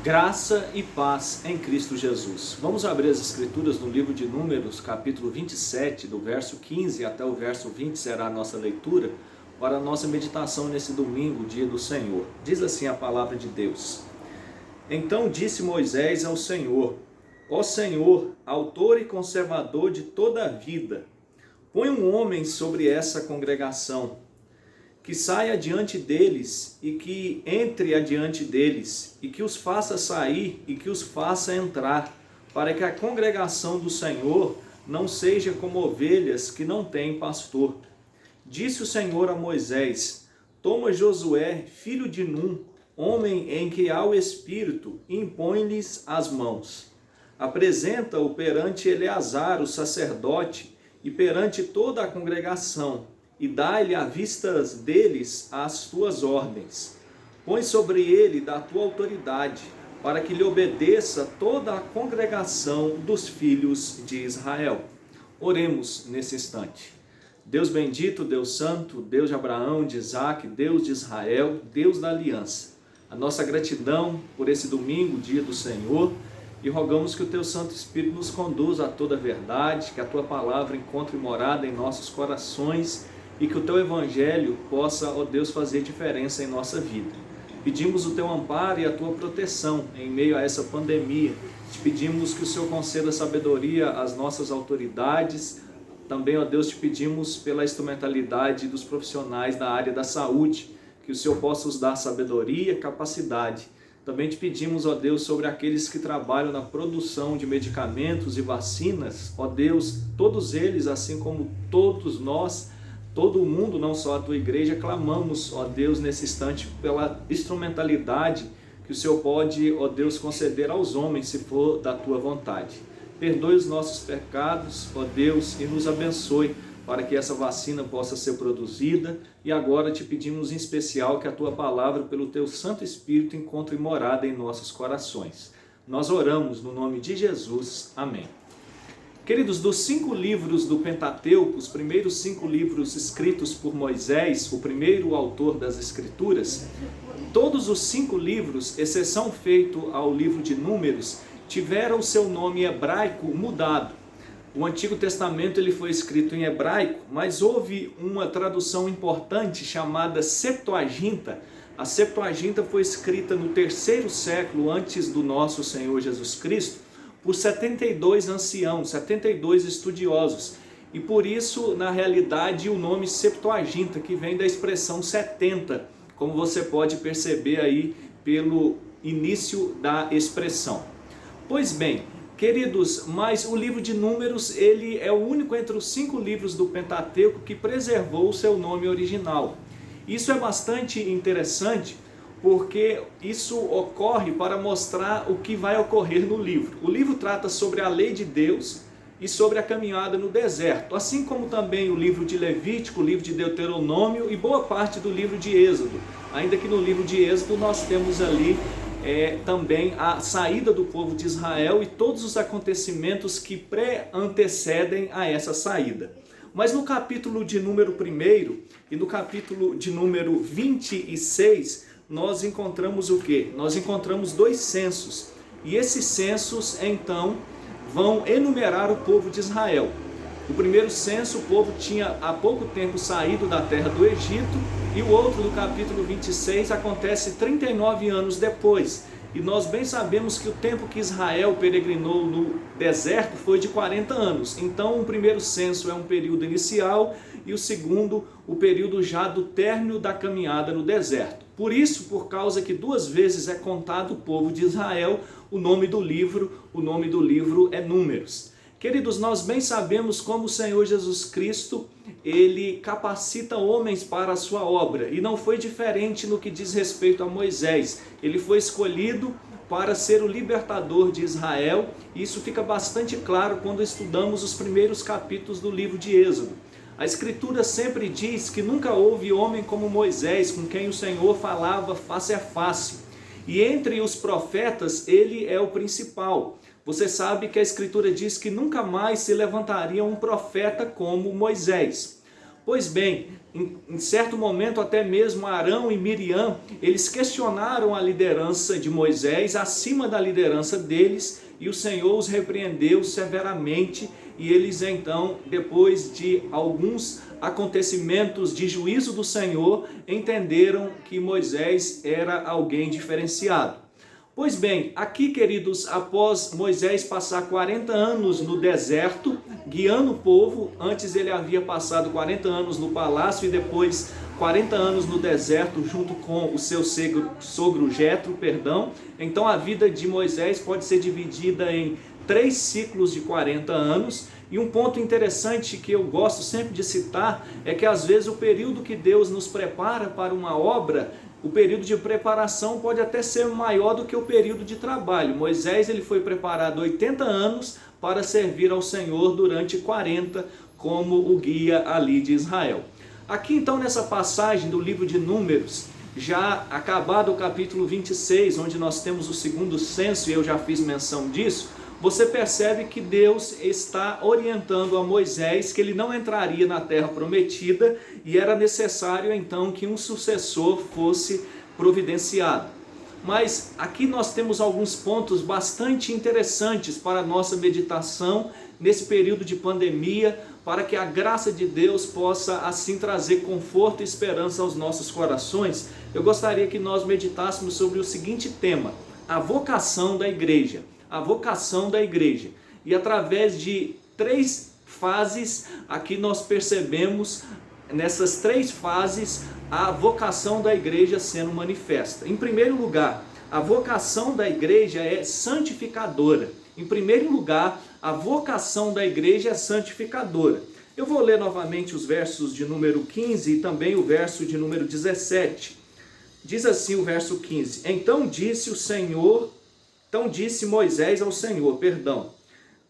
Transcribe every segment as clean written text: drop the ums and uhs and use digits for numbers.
Graça e paz em Cristo Jesus. Vamos abrir as Escrituras no livro de Números, capítulo 27, do verso 15 até o verso 20 será a nossa leitura para a nossa meditação nesse domingo, dia do Senhor. Diz assim a palavra de Deus. Então disse Moisés ao Senhor: Ó Senhor, autor e conservador de toda a vida, põe um homem sobre essa congregação, que saia adiante deles e que entre adiante deles, e que os faça sair e que os faça entrar, para que a congregação do Senhor não seja como ovelhas que não têm pastor. Disse o Senhor a Moisés: Toma Josué, filho de Num, homem em que há o Espírito, e impõe-lhes as mãos. Apresenta-o perante Eleazar, o sacerdote, e perante toda a congregação, e dá-lhe à vista deles as tuas ordens. Põe sobre ele da tua autoridade, para que lhe obedeça toda a congregação dos filhos de Israel. Oremos nesse instante. Deus bendito, Deus santo, Deus de Abraão, de Isaac, Deus de Israel, Deus da aliança. A nossa gratidão por esse domingo, dia do Senhor, e rogamos que o Teu Santo Espírito nos conduza a toda a verdade, que a Tua palavra encontre morada em nossos corações e que o Teu Evangelho possa, ó Deus, fazer diferença em nossa vida. Pedimos o Teu amparo e a Tua proteção em meio a essa pandemia. Te pedimos que o Senhor conceda sabedoria às nossas autoridades. Também, ó Deus, te pedimos pela instrumentalidade dos profissionais da área da saúde, que o Senhor possa os dar sabedoria e capacidade. Também te pedimos, ó Deus, sobre aqueles que trabalham na produção de medicamentos e vacinas. Ó Deus, todos eles, assim como todos nós, todo o mundo, não só a Tua igreja, clamamos, ó Deus, nesse instante pela instrumentalidade que o Senhor pode, ó Deus, conceder aos homens, se for da Tua vontade. Perdoe os nossos pecados, ó Deus, e nos abençoe para que essa vacina possa ser produzida. E agora te pedimos em especial que a Tua palavra, pelo Teu Santo Espírito, encontre morada em nossos corações. Nós oramos no nome de Jesus. Amém. Queridos, dos 5 livros do Pentateuco, os primeiros 5 livros escritos por Moisés, o primeiro autor das Escrituras, todos os 5 livros, exceção feita ao livro de Números, tiveram seu nome hebraico mudado. O Antigo Testamento ele foi escrito em hebraico, mas houve uma tradução importante chamada Septuaginta. A Septuaginta foi escrita no 3º século antes do nosso Senhor Jesus Cristo, por 72 anciãos, 72 estudiosos. E por isso, na realidade, o nome Septuaginta, que vem da expressão 70, como você pode perceber aí pelo início da expressão. Pois bem, queridos, mas o livro de Números, ele é o único entre os 5 livros do Pentateuco que preservou o seu nome original. Isso é bastante interessante, porque isso ocorre para mostrar o que vai ocorrer no livro. O livro trata sobre a lei de Deus e sobre a caminhada no deserto, assim como também o livro de Levítico, o livro de Deuteronômio e boa parte do livro de Êxodo. Ainda que no livro de Êxodo nós temos ali também a saída do povo de Israel e todos os acontecimentos que antecedem a essa saída. Mas no capítulo de número 1 e no capítulo de número 26, nós encontramos o quê? Nós encontramos 2 censos. E esses censos, então, vão enumerar o povo de Israel. O primeiro censo, o povo tinha há pouco tempo saído da terra do Egito, e o outro, do capítulo 26, acontece 39 anos depois. E nós bem sabemos que o tempo que Israel peregrinou no deserto foi de 40 anos. Então, o primeiro censo é um período inicial e o segundo, o período já do término da caminhada no deserto. Por isso, por causa que 2 vezes é contado o povo de Israel, o nome do livro é Números. Queridos, nós bem sabemos como o Senhor Jesus Cristo, ele capacita homens para a sua obra. E não foi diferente no que diz respeito a Moisés. Ele foi escolhido para ser o libertador de Israel. E isso fica bastante claro quando estudamos os primeiros capítulos do livro de Êxodo. A Escritura sempre diz que nunca houve homem como Moisés, com quem o Senhor falava face a face. E entre os profetas, ele é o principal. Você sabe que a Escritura diz que nunca mais se levantaria um profeta como Moisés. Pois bem, em certo momento até mesmo Arão e Miriam, eles questionaram a liderança de Moisés acima da liderança deles, e o Senhor os repreendeu severamente, e eles então, depois de alguns acontecimentos de juízo do Senhor, entenderam que Moisés era alguém diferenciado. Pois bem, aqui, queridos, após Moisés passar 40 anos no deserto, guiando o povo, antes ele havia passado 40 anos no palácio e depois 40 anos no deserto junto com o seu sogro Jetro, Então a vida de Moisés pode ser dividida em 3 ciclos de 40 anos. E um ponto interessante que eu gosto sempre de citar é que às vezes o período que Deus nos prepara para uma obra, o período de preparação pode até ser maior do que o período de trabalho. Moisés ele foi preparado 80 anos para servir ao Senhor durante 40 como o guia ali de Israel. Aqui então nessa passagem do livro de Números, já acabado o capítulo 26, onde nós temos o segundo censo, e eu já fiz menção disso, você percebe que Deus está orientando a Moisés que ele não entraria na terra prometida e era necessário então que um sucessor fosse providenciado. Mas aqui nós temos alguns pontos bastante interessantes para a nossa meditação nesse período de pandemia, para que a graça de Deus possa assim trazer conforto e esperança aos nossos corações. Eu gostaria que nós meditássemos sobre o seguinte tema: a vocação da igreja. A vocação da igreja. E através de 3 fases, aqui nós percebemos, nessas 3 fases, a vocação da igreja sendo manifesta. Em primeiro lugar, a vocação da igreja é santificadora. Em primeiro lugar, a vocação da igreja é santificadora. Eu vou ler novamente os versos de número 15 e também o verso de número 17. Diz assim o verso 15: Então disse Moisés ao Senhor,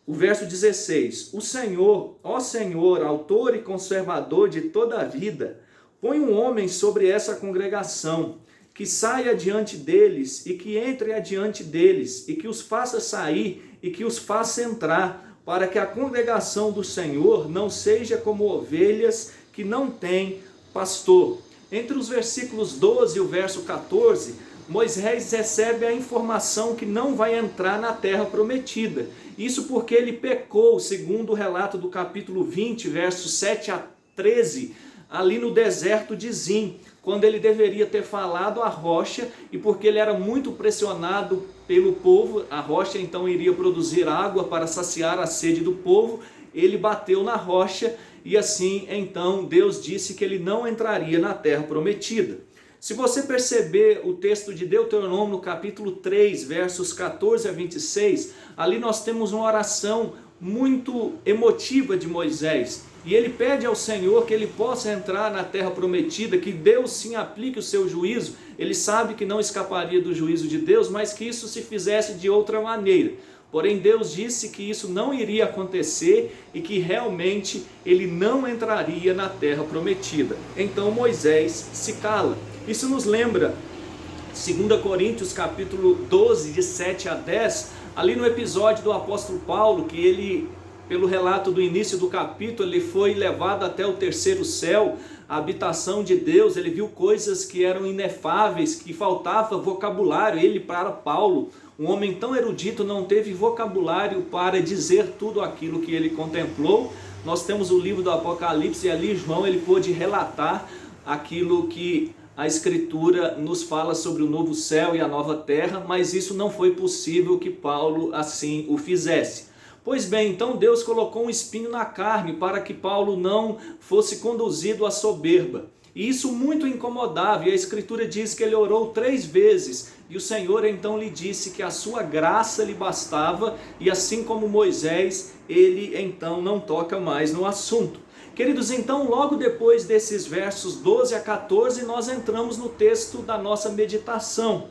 o verso 16, o Senhor, ó Senhor, autor e conservador de toda a vida, põe um homem sobre essa congregação, que saia adiante deles e que entre adiante deles, e que os faça sair e que os faça entrar, para que a congregação do Senhor não seja como ovelhas que não têm pastor. Entre os versículos 12 e o verso 14, Moisés recebe a informação que não vai entrar na terra prometida. Isso porque ele pecou, segundo o relato do capítulo 20, versos 7 a 13, ali no deserto de Zim, quando ele deveria ter falado à rocha, e porque ele era muito pressionado pelo povo, a rocha então iria produzir água para saciar a sede do povo, ele bateu na rocha e assim então Deus disse que ele não entraria na terra prometida. Se você perceber o texto de Deuteronômio, no capítulo 3, versos 14 a 26, ali nós temos uma oração muito emotiva de Moisés. E ele pede ao Senhor que ele possa entrar na terra prometida, que Deus sim aplique o seu juízo. Ele sabe que não escaparia do juízo de Deus, mas que isso se fizesse de outra maneira. Porém, Deus disse que isso não iria acontecer e que realmente ele não entraria na terra prometida. Então Moisés se cala. Isso nos lembra 2 Coríntios capítulo 12, de 7 a 10, ali no episódio do apóstolo Paulo, que ele, pelo relato do início do capítulo, ele foi levado até o 3º céu, a habitação de Deus. Ele viu coisas que eram inefáveis, que faltava vocabulário. Ele, para Paulo, um homem tão erudito, não teve vocabulário para dizer tudo aquilo que ele contemplou. Nós temos o livro do Apocalipse e ali João ele pôde relatar aquilo que a Escritura nos fala sobre o novo céu e a nova terra, mas isso não foi possível que Paulo assim o fizesse. Pois bem, então Deus colocou um espinho na carne para que Paulo não fosse conduzido à soberba. E isso muito incomodava, e a Escritura diz que ele orou 3 vezes, e o Senhor então lhe disse que a sua graça lhe bastava, e assim como Moisés, ele então não toca mais no assunto. Queridos, então logo depois desses versos 12 a 14, nós entramos no texto da nossa meditação.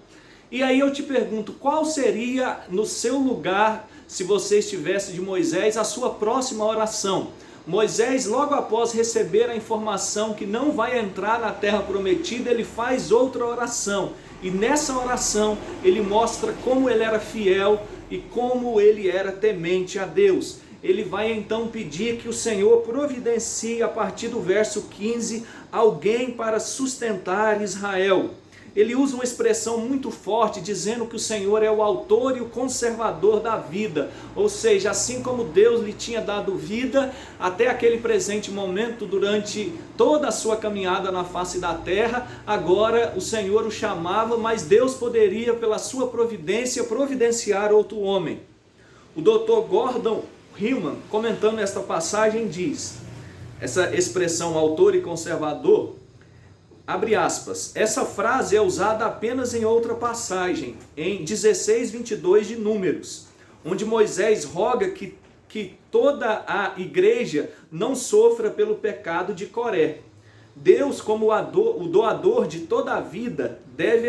E aí eu te pergunto, qual seria no seu lugar, se você estivesse de Moisés, a sua próxima oração? Moisés, logo após receber a informação que não vai entrar na terra prometida, ele faz outra oração. E nessa oração ele mostra como ele era fiel e como ele era temente a Deus. ele vai então pedir que o Senhor providencie, a partir do verso 15, alguém para sustentar Israel. Ele usa uma expressão muito forte, dizendo que o Senhor é o autor e o conservador da vida. Ou seja, assim como Deus lhe tinha dado vida até aquele presente momento, durante toda a sua caminhada na face da terra, agora o Senhor o chamava, mas Deus poderia, pela sua providência, providenciar outro homem. O Dr. Gordon Hillman, comentando esta passagem, diz, essa expressão autor e conservador, abre aspas, essa frase é usada apenas em outra passagem, em 16:22 de Números, onde Moisés roga que toda a igreja não sofra pelo pecado de Coré. Deus, como o doador de toda a vida, deve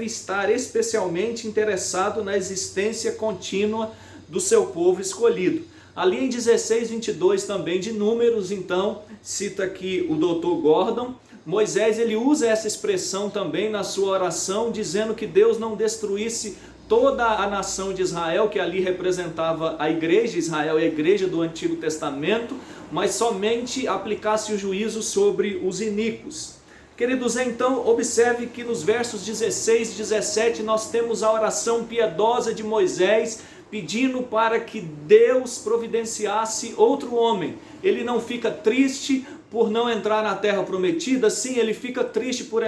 estar especialmente interessado na existência contínua do seu povo escolhido. Ali em 16:22 também de Números, então, cita aqui o Dr. Gordon, Moisés ele usa essa expressão também na sua oração, dizendo que Deus não destruísse toda a nação de Israel, que ali representava a igreja, Israel é a igreja do Antigo Testamento, mas somente aplicasse o juízo sobre os iníquos. Queridos, então observe que nos versos 16 e 17 nós temos a oração piedosa de Moisés, pedindo para que Deus providenciasse outro homem. Ele não fica triste por não entrar na terra prometida, sim, ele fica triste por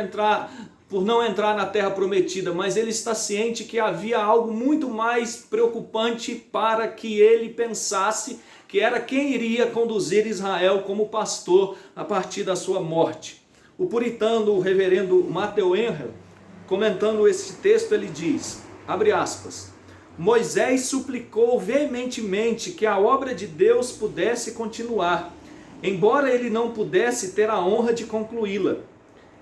não entrar na terra prometida, mas ele está ciente que havia algo muito mais preocupante para que ele pensasse, que era quem iria conduzir Israel como pastor a partir da sua morte. O puritano, o reverendo Matthew Henry, comentando esse texto, ele diz, abre aspas, Moisés suplicou veementemente que a obra de Deus pudesse continuar, embora ele não pudesse ter a honra de concluí-la.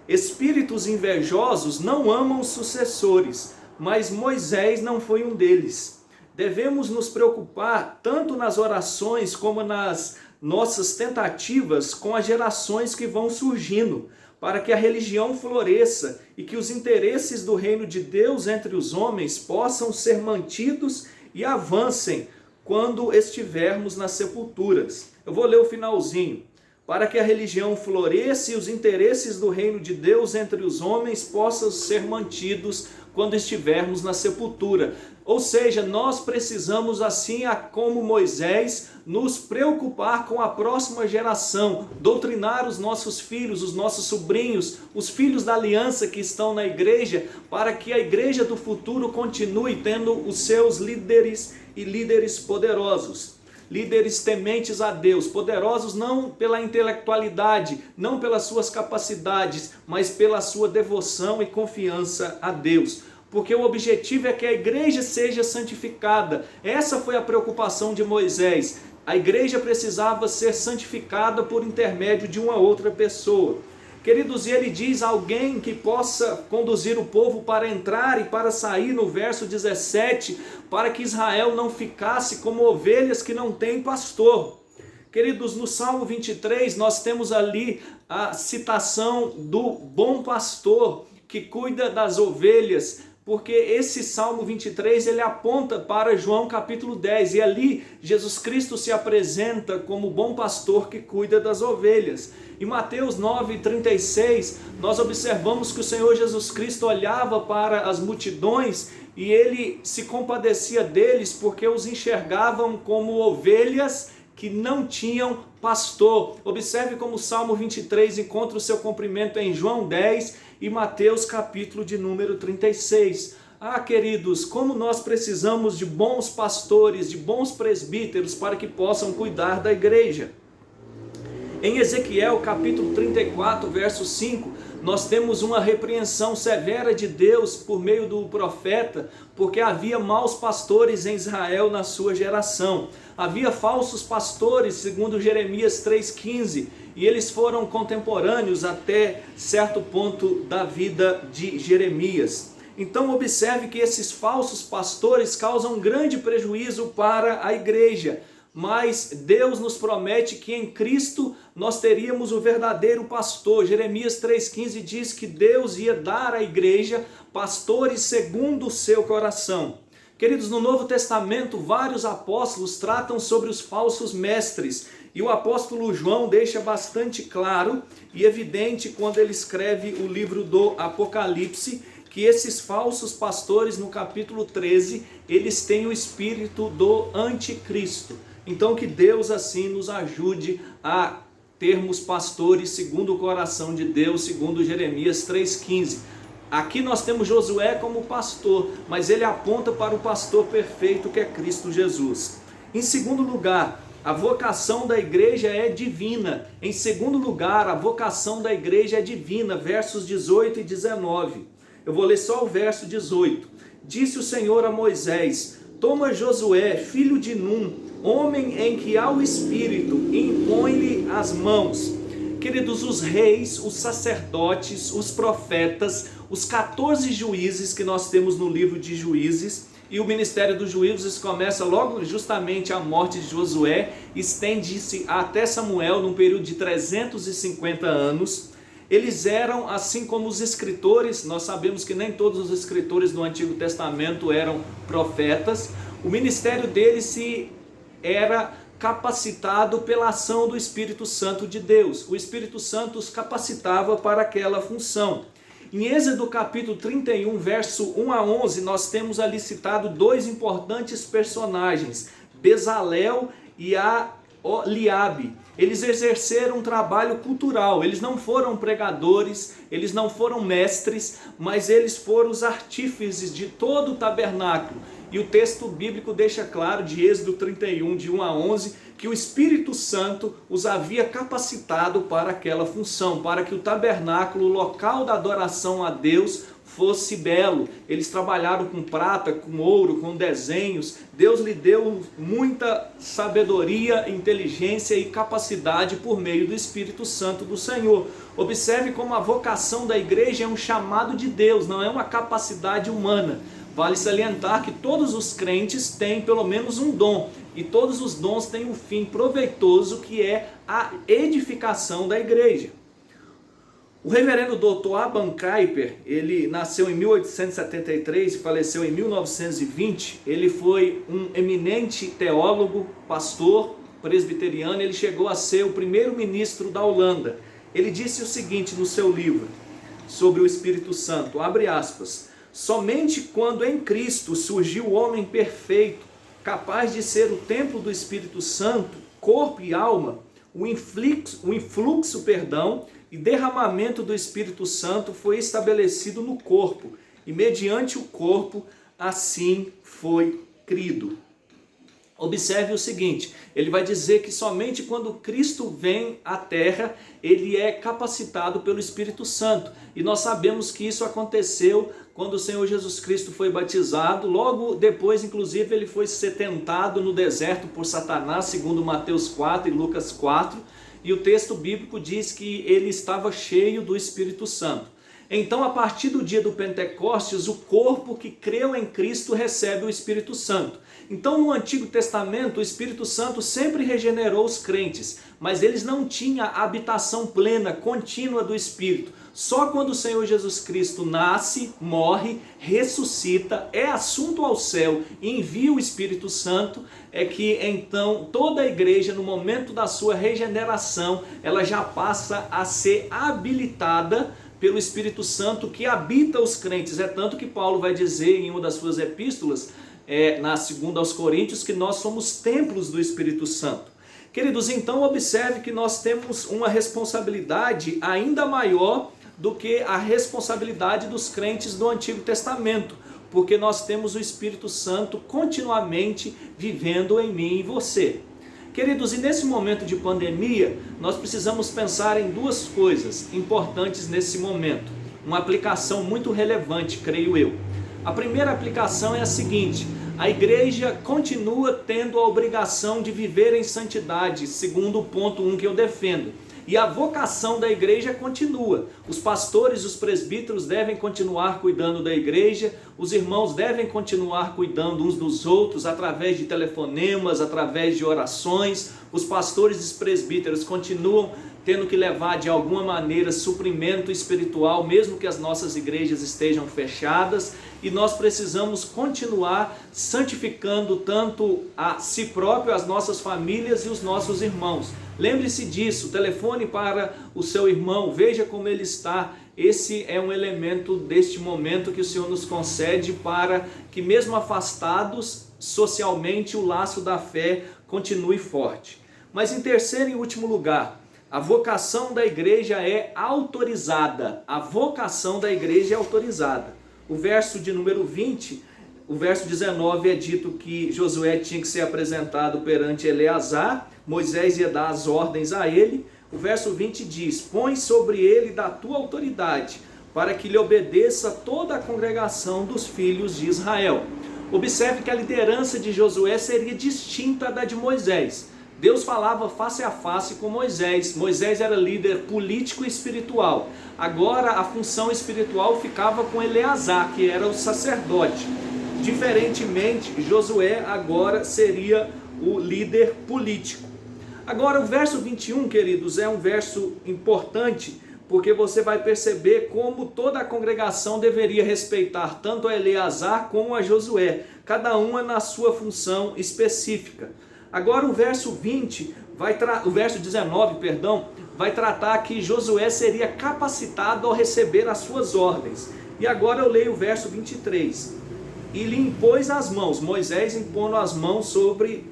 Espíritos invejosos não amam os sucessores, mas Moisés não foi um deles. Devemos nos preocupar tanto nas orações como nas nossas tentativas com as gerações que vão surgindo, para que a religião floresça e que os interesses do reino de Deus entre os homens possam ser mantidos e avancem quando estivermos nas sepulturas. Eu vou ler o finalzinho. Para que a religião floresça e os interesses do reino de Deus entre os homens possam ser mantidos quando estivermos na sepultura. Ou seja, nós precisamos, assim como Moisés, nos preocupar com a próxima geração, doutrinar os nossos filhos, os nossos sobrinhos, os filhos da aliança que estão na igreja, para que a igreja do futuro continue tendo os seus líderes e líderes poderosos. Líderes tementes a Deus, poderosos não pela intelectualidade, não pelas suas capacidades, mas pela sua devoção e confiança a Deus. Porque o objetivo é que a igreja seja santificada. Essa foi a preocupação de Moisés. A igreja precisava ser santificada por intermédio de uma outra pessoa. Queridos, e ele diz alguém que possa conduzir o povo para entrar e para sair, no verso 17, para que Israel não ficasse como ovelhas que não têm pastor. Queridos, no Salmo 23 nós temos ali a citação do bom pastor que cuida das ovelhas, porque esse Salmo 23 ele aponta para João capítulo 10, e ali Jesus Cristo se apresenta como bom pastor que cuida das ovelhas. Em Mateus 9:36, nós observamos que o Senhor Jesus Cristo olhava para as multidões e ele se compadecia deles porque os enxergavam como ovelhas que não tinham pastor. Observe como o Salmo 23 encontra o seu cumprimento em João 10 e Mateus capítulo de número 36. Ah, queridos, como nós precisamos de bons pastores, de bons presbíteros para que possam cuidar da igreja. Em Ezequiel capítulo 34, verso 5, nós temos uma repreensão severa de Deus por meio do profeta, porque havia maus pastores em Israel na sua geração. Havia falsos pastores, segundo Jeremias 3,15, e eles foram contemporâneos até certo ponto da vida de Jeremias. Então observe que esses falsos pastores causam grande prejuízo para a igreja. Mas Deus nos promete que em Cristo nós teríamos o verdadeiro pastor. Jeremias 3,15 diz que Deus ia dar à igreja pastores segundo o seu coração. Queridos, no Novo Testamento, vários apóstolos tratam sobre os falsos mestres. E o apóstolo João deixa bastante claro e evidente quando ele escreve o livro do Apocalipse, que esses falsos pastores, no capítulo 13, eles têm o espírito do anticristo. Então que Deus assim nos ajude a termos pastores segundo o coração de Deus, segundo Jeremias 3,15. Aqui nós temos Josué como pastor, mas ele aponta para o pastor perfeito que é Cristo Jesus. Em segundo lugar, a vocação da igreja é divina. Em segundo lugar, a vocação da igreja é divina, versos 18 e 19. Eu vou ler só o verso 18. Disse o Senhor a Moisés: toma Josué, filho de Num, homem em que há o Espírito, e impõe-lhe as mãos. Queridos, os reis, os sacerdotes, os profetas, os 14 juízes que nós temos no livro de Juízes, e o ministério dos juízes começa logo justamente a morte de Josué, estende-se até Samuel num período de 350 anos. Eles eram, assim como os escritores, nós sabemos que nem todos os escritores do Antigo Testamento eram profetas. O ministério deles era capacitado pela ação do Espírito Santo de Deus. O Espírito Santo os capacitava para aquela função. Em Êxodo capítulo 31, verso 1 a 11, nós temos ali citado dois importantes personagens, Bezalel e Eliabe. Eles exerceram um trabalho cultural, eles não foram pregadores, eles não foram mestres, mas eles foram os artífices de todo o tabernáculo. E o texto bíblico deixa claro, de Êxodo 31, de 1 a 11, que o Espírito Santo os havia capacitado para aquela função, para que o tabernáculo, o local da adoração a Deus, fosse belo. Eles trabalharam com prata, com ouro, com desenhos. Deus lhe deu muita sabedoria, inteligência e capacidade por meio do Espírito Santo do Senhor. Observe como a vocação da igreja é um chamado de Deus, não é uma capacidade humana. Vale salientar que todos os crentes têm pelo menos um dom, e todos os dons têm um fim proveitoso, que é a edificação da igreja. O reverendo Dr. Abba Kuyper, ele nasceu em 1873 e faleceu em 1920. Ele foi um eminente teólogo, pastor presbiteriano. Ele chegou a ser o primeiro ministro da Holanda. Ele disse o seguinte no seu livro sobre o Espírito Santo, abre aspas: somente quando em Cristo surgiu o homem perfeito, capaz de ser o templo do Espírito Santo, corpo e alma, o influxo e derramamento do Espírito Santo foi estabelecido no corpo, e mediante o corpo assim foi crido. Observe o seguinte, ele vai dizer que somente quando Cristo vem à terra, ele é capacitado pelo Espírito Santo. E nós sabemos que isso aconteceu quando o Senhor Jesus Cristo foi batizado. Logo depois, inclusive, ele foi ser tentado no deserto por Satanás, segundo Mateus 4 e Lucas 4. E o texto bíblico diz que ele estava cheio do Espírito Santo. Então, a partir do dia do Pentecostes, o corpo que creu em Cristo recebe o Espírito Santo. Então, no Antigo Testamento, o Espírito Santo sempre regenerou os crentes, mas eles não tinham a habitação plena, contínua do Espírito. Só quando o Senhor Jesus Cristo nasce, morre, ressuscita, é assunto ao céu e envia o Espírito Santo, é que então toda a igreja, no momento da sua regeneração, ela já passa a ser habilitada pelo Espírito Santo que habita os crentes. É tanto que Paulo vai dizer em uma das suas epístolas, na segunda aos Coríntios, que nós somos templos do Espírito Santo. Queridos, então observe que nós temos uma responsabilidade ainda maior do que a responsabilidade dos crentes do Antigo Testamento, porque nós temos o Espírito Santo continuamente vivendo em mim e você. Queridos, e nesse momento de pandemia, nós precisamos pensar em duas coisas importantes nesse momento. Uma aplicação muito relevante, creio eu. A primeira aplicação é a seguinte: a igreja continua tendo a obrigação de viver em santidade, segundo o ponto 1 que eu defendo. E a vocação da igreja continua. Os pastores, os presbíteros devem continuar cuidando da igreja, os irmãos devem continuar cuidando uns dos outros através de telefonemas, através de orações. Os pastores e os presbíteros continuam tendo que levar de alguma maneira suprimento espiritual, mesmo que as nossas igrejas estejam fechadas, e nós precisamos continuar santificando tanto a si próprio, as nossas famílias e os nossos irmãos. Lembre-se disso, telefone para o seu irmão, veja como ele está. Esse é um elemento deste momento que o Senhor nos concede para que, mesmo afastados socialmente, o laço da fé continue forte. Mas em terceiro e último lugar, a vocação da igreja é autorizada. A vocação da igreja é autorizada. O verso de número 20, o verso 19 é dito que Josué tinha que ser apresentado perante Eleazar, Moisés ia dar as ordens a ele. O verso 20 diz: põe sobre ele da tua autoridade, para que lhe obedeça toda a congregação dos filhos de Israel. Observe que a liderança de Josué seria distinta da de Moisés. Deus falava face a face com Moisés. Moisés era líder político e espiritual. Agora a função espiritual ficava com Eleazar, que era o sacerdote. Diferentemente, Josué agora seria o líder político. Agora o verso 21, queridos, é um verso importante, porque você vai perceber como toda a congregação deveria respeitar tanto a Eleazar como a Josué, cada uma na sua função específica. Agora o verso 19, vai tratar que Josué seria capacitado ao receber as suas ordens. E agora eu leio o verso 23. E lhe impôs as mãos, Moisés impondo as mãos sobre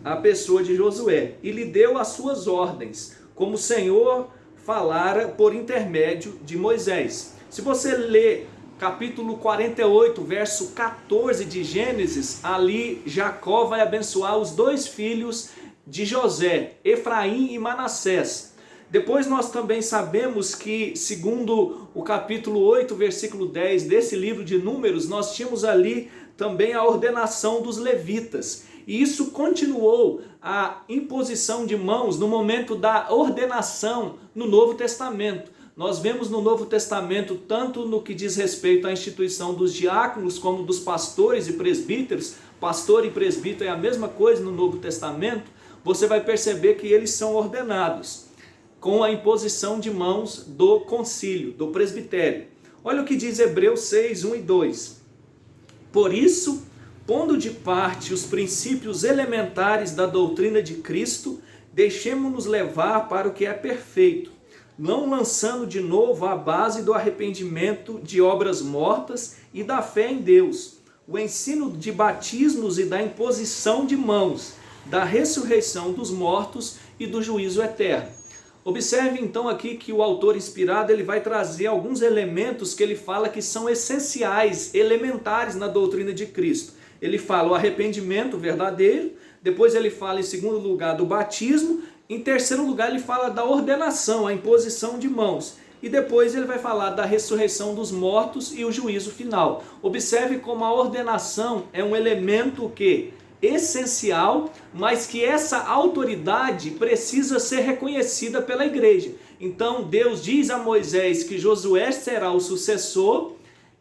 a pessoa de Josué, e lhe deu as suas ordens, como o Senhor falara por intermédio de Moisés. Se você ler capítulo 48, verso 14 de Gênesis, ali Jacó vai abençoar os dois filhos de José, Efraim e Manassés. Depois nós também sabemos que, segundo o capítulo 8, versículo 10 desse livro de Números, nós tínhamos ali também a ordenação dos levitas. E isso continuou a imposição de mãos no momento da ordenação no Novo Testamento. Nós vemos no Novo Testamento, tanto no que diz respeito à instituição dos diáconos, como dos pastores e presbíteros. Pastor e presbítero é a mesma coisa no Novo Testamento. Você vai perceber que eles são ordenados com a imposição de mãos do concílio, do presbitério. Olha o que diz Hebreus 6, 1 e 2. Por isso, pondo de parte os princípios elementares da doutrina de Cristo, deixemo-nos levar para o que é perfeito, não lançando de novo a base do arrependimento de obras mortas e da fé em Deus, o ensino de batismos e da imposição de mãos, da ressurreição dos mortos e do juízo eterno. Observe então aqui que o autor inspirado ele vai trazer alguns elementos que ele fala que são essenciais, elementares na doutrina de Cristo. Ele fala o arrependimento verdadeiro, depois ele fala em segundo lugar do batismo, em terceiro lugar ele fala da ordenação, a imposição de mãos, e depois ele vai falar da ressurreição dos mortos e o juízo final. Observe como a ordenação é um elemento que essencial, mas que essa autoridade precisa ser reconhecida pela igreja. Então Deus diz a Moisés que Josué será o sucessor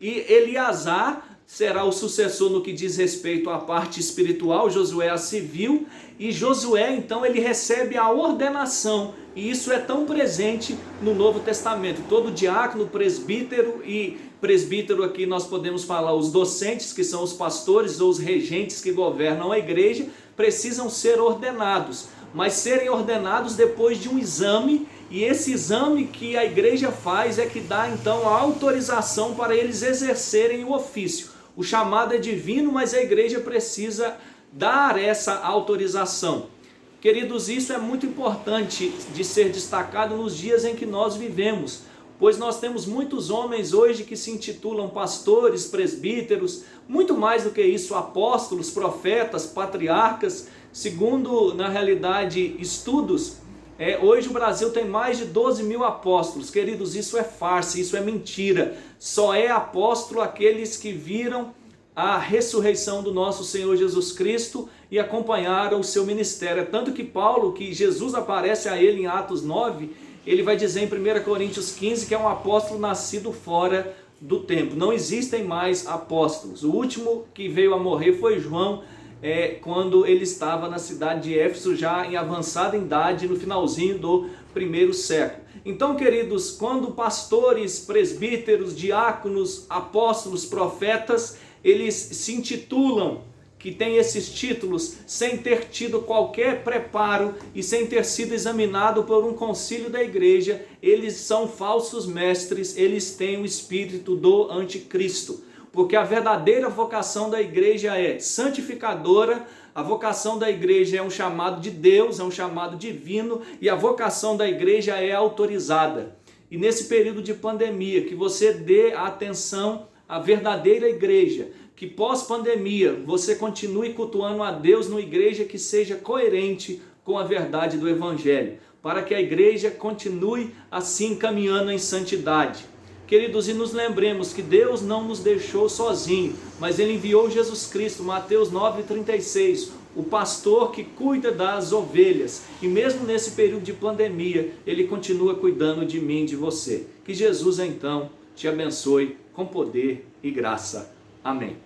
e Eleazar será o sucessor no que diz respeito à parte espiritual, Josué a civil, e Josué então ele recebe a ordenação, e isso é tão presente no Novo Testamento. Todo diácono, presbítero, e presbítero aqui nós podemos falar os docentes, que são os pastores ou os regentes que governam a igreja, precisam ser ordenados, mas serem ordenados depois de um exame, e esse exame que a igreja faz é que dá então a autorização para eles exercerem o ofício. O chamado é divino, mas a igreja precisa dar essa autorização. Queridos, isso é muito importante de ser destacado nos dias em que nós vivemos, pois nós temos muitos homens hoje que se intitulam pastores, presbíteros, muito mais do que isso, apóstolos, profetas, patriarcas. Segundo, na realidade, estudos, hoje o Brasil tem mais de 12 mil apóstolos. Queridos, isso é farsa, isso é mentira. Só é apóstolo aqueles que viram a ressurreição do nosso Senhor Jesus Cristo e acompanharam o seu ministério. É tanto que Paulo, que Jesus aparece a ele em Atos 9, ele vai dizer em 1 Coríntios 15 que é um apóstolo nascido fora do tempo. Não existem mais apóstolos. O último que veio a morrer foi João, quando ele estava na cidade de Éfeso, já em avançada idade, no finalzinho do primeiro século. Então, queridos, quando pastores, presbíteros, diáconos, apóstolos, profetas, eles se intitulam, que tem esses títulos, sem ter tido qualquer preparo e sem ter sido examinado por um concílio da igreja, eles são falsos mestres, eles têm o espírito do anticristo. Porque a verdadeira vocação da igreja é santificadora, a vocação da igreja é um chamado de Deus, é um chamado divino, e a vocação da igreja é autorizada. E nesse período de pandemia, que você dê atenção à verdadeira igreja, que pós-pandemia você continue cultuando a Deus numa igreja que seja coerente com a verdade do Evangelho, para que a igreja continue assim caminhando em santidade. Queridos, e nos lembremos que Deus não nos deixou sozinho, mas Ele enviou Jesus Cristo, Mateus 9,36, o pastor que cuida das ovelhas. E mesmo nesse período de pandemia, Ele continua cuidando de mim e de você. Que Jesus, então, te abençoe com poder e graça. Amém.